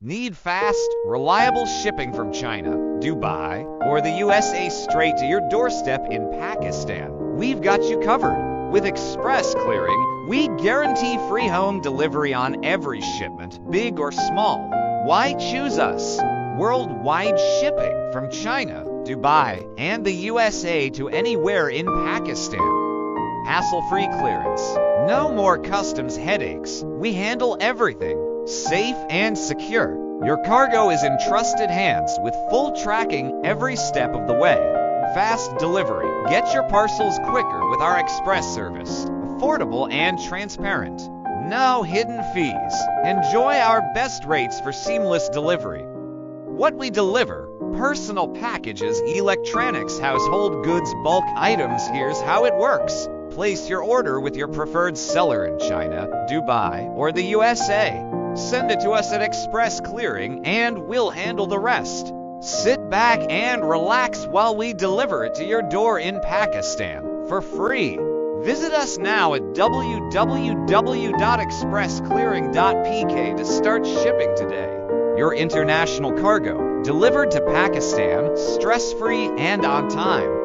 Need fast, reliable shipping from China, Dubai, or the USA straight to your doorstep in Pakistan? We've got you covered. With express clearing, we guarantee free home delivery on every shipment, big or small. Why choose us? Worldwide shipping from China, Dubai, and the USA to anywhere in Pakistan. Hassle-free clearance. No more customs headaches. We handle everything. Safe and secure. Your cargo is in trusted hands with full tracking every step of the way. Fast delivery. Get your parcels quicker with our express service. Affordable and transparent. No hidden fees. Enjoy our best rates for seamless delivery. What we deliver: personal packages, electronics, household goods, bulk items. Here's how it works. Place your order with your preferred seller in China, Dubai, or the USA. Send it to us at Express Clearing and we'll handle the rest. Sit back and relax while we deliver it to your door in Pakistan for free. Visit us now at www.expressclearing.pk to start shipping today. Your international cargo delivered to Pakistan, stress-free and on time.